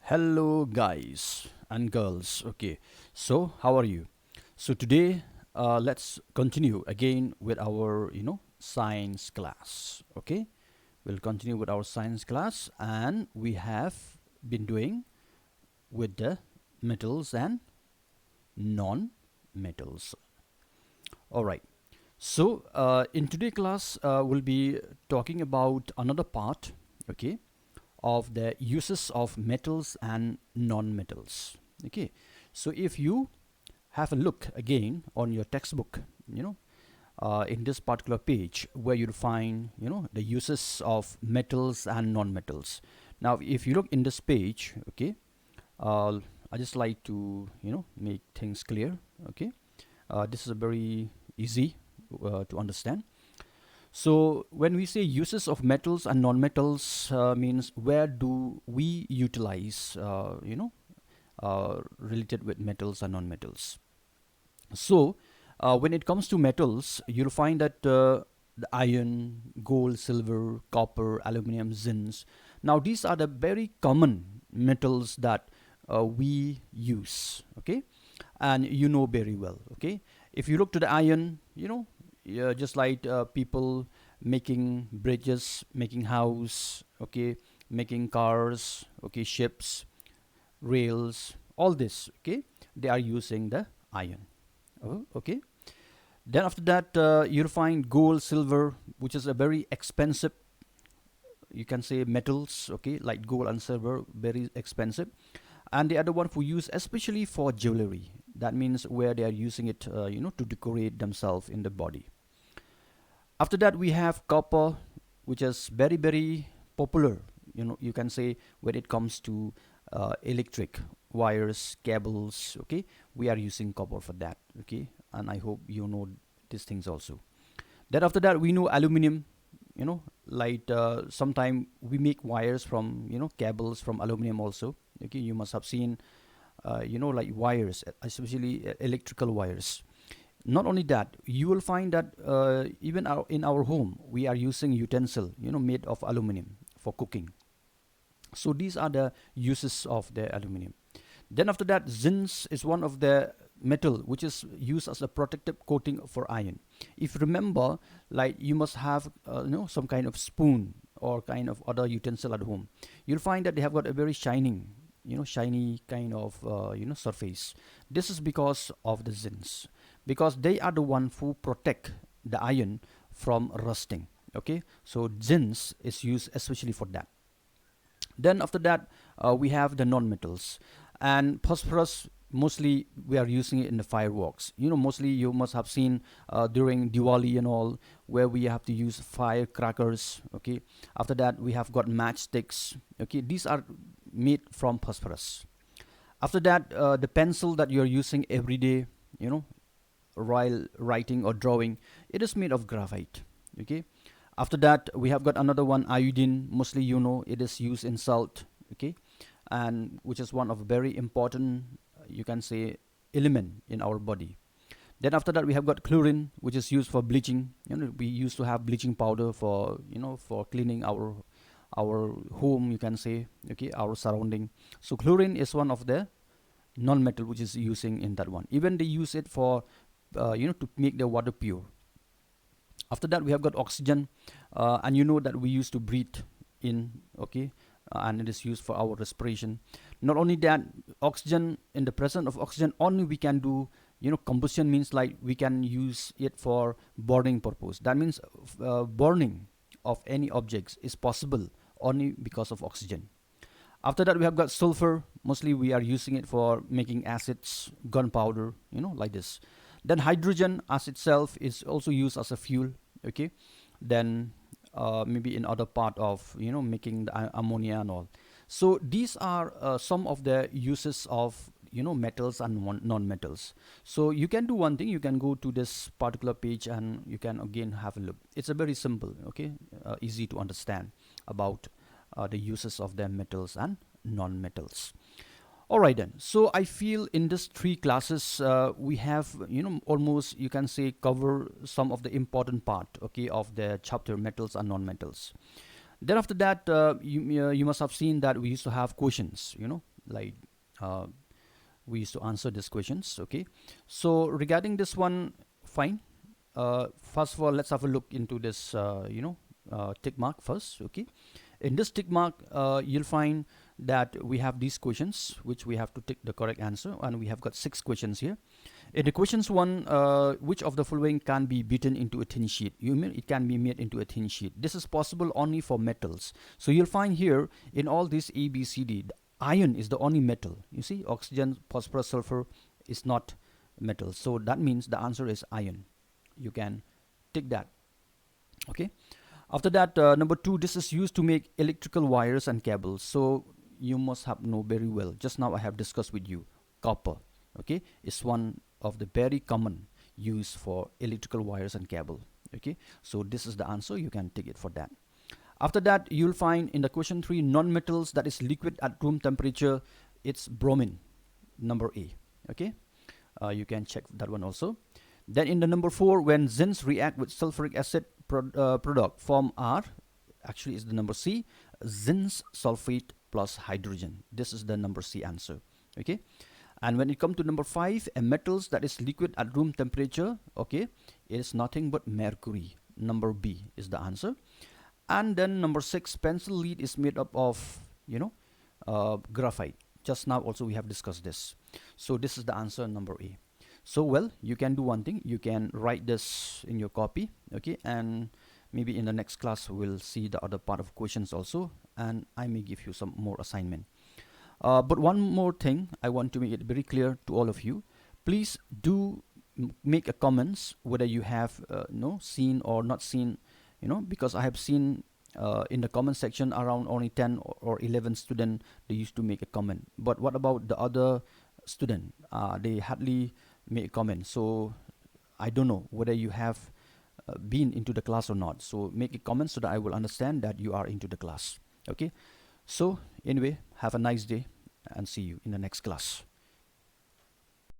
Hello, guys and girls. Okay, so how are you? So today, let's continue again with our science class. Okay, we'll continue with our science class, and we have been doing with the metals and non-metals. All right. So in today class, we'll be talking about another part. Okay, of the uses of metals and non-metals. Okay, so if you have a look again on your textbook, in this particular page where you'll find the uses of metals and non-metals. Now if you look in this page, okay, uh, I just like to make things clear. Okay, this is a very easy to understand. So when we say uses of metals and non-metals, means where do we utilize, related with metals and non-metals. So when it comes to metals, you'll find that the iron, gold, silver, copper, aluminum, zinc. Now these are the very common metals that we use. Okay, and you know very well. Okay, if you look to the iron, yeah, just like people making bridges, making house, okay, making cars, okay, ships, rails, all this, okay, they are using the iron. Oh, okay. Then after that, you'll find gold, silver, which is a very expensive, you can say, metals, okay, like gold and silver, very expensive. And the other one we use especially for jewelry. That means where they are using it, to decorate themselves in the body. After that, we have copper, which is very, very popular. You can say when it comes to electric wires, cables. Okay, we are using copper for that. Okay, and I hope you know these things also. Then after that, we know aluminum. Like sometime we make wires from cables from aluminum also. Okay, you must have seen like wires, especially electrical wires. Not only that, you will find that even in our home we are using utensil made of aluminum for cooking. So these are the uses of the aluminum. Then after that, zinc is one of the metal which is used as a protective coating for iron. If you remember, like you must have some kind of spoon or kind of other utensil at home, you'll find that they have got a very shining, shiny kind of surface. This is because of the zincs, because they are the one who protect the iron from rusting. Okay, so zinc is used especially for that. Then after that, we have the non-metals, and phosphorus. Mostly we are using it in the fireworks. Mostly you must have seen during Diwali and all, where we have to use firecrackers. Okay. After that, we have got matchsticks. Okay, these are made from phosphorus. After that, the pencil that you're using every day, you know, while writing or drawing, it is made of graphite. Okay. After that, we have got another one, iodine. Mostly, it is used in salt. Okay, and which is one of very important, you can say, element in our body. Then after that, we have got chlorine, which is used for bleaching. We used to have bleaching powder for for cleaning our home, you can say, okay, our surrounding. So chlorine is one of the non-metal which is using in that one. Even they use it for to make the water pure. After that, we have got oxygen, and that we used to breathe in. Okay, and it is used for our respiration. Not only that, oxygen, in the presence of oxygen only we can do, combustion means like we can use it for burning purpose. That means burning of any objects is possible only because of oxygen. After that, we have got sulfur. Mostly we are using it for making acids, gunpowder, like this. Then hydrogen as itself is also used as a fuel. Okay, then maybe in other part of making the ammonia and all. So these are some of the uses of metals and non-metals. So you can do one thing, you can go to this particular page and you can again have a look. It's a very simple, okay, easy to understand about the uses of the metals and non-metals. All right then. So I feel in this three classes we have almost, you can say, cover some of the important part, okay, of the chapter metals and non-metals. Then after that, you must have seen that we used to have questions, like uh, we used to answer these questions. Okay, so regarding this one, fine. First of all, let's have a look into this tick mark first. Okay, in this tick mark, you'll find that we have these questions which we have to tick the correct answer, and we have got 6 questions here. In the questions one, which of the following can be beaten into a thin sheet? You mean it can be made into a thin sheet? This is possible only for metals. So you'll find here in all these A, B, C, D, the iron is the only metal. You see, oxygen, phosphorus, sulfur is not metal. So that means the answer is iron. You can tick that. Okay. After that, number 2, this is used to make electrical wires and cables. So you must have know very well. Just now I have discussed with you, copper. Okay, is one of the very common use for electrical wires and cable. Okay, so this is the answer. You can take it for that. After that, you'll find in the question 3, non-metals that is liquid at room temperature. It's bromine, number A. Okay, you can check that one also. Then in the number 4, when zincs react with sulfuric acid product form R, actually is the number C, zinc sulfate plus hydrogen. This is the number C answer. Okay, and when it comes to number 5, a metals that is liquid at room temperature, okay, it is nothing but mercury. Number B is the answer. And then number 6, pencil lead is made up of graphite. Just now also we have discussed this. So this is the answer, number A. So well, you can do one thing. You can write this in your copy, okay, and maybe in the next class we'll see the other part of questions also, and I may give you some more assignment. But one more thing, I want to make it very clear to all of you. Please do make a comments whether you have seen or not seen, because I have seen in the comment section around only 10 or 11 students they used to make a comment. But what about the other student? They hardly make a comment. So I don't know whether you have been into the class or not. So make a comment so that I will understand that you are into the class. Okay. So anyway, have a nice day and see you in the next class.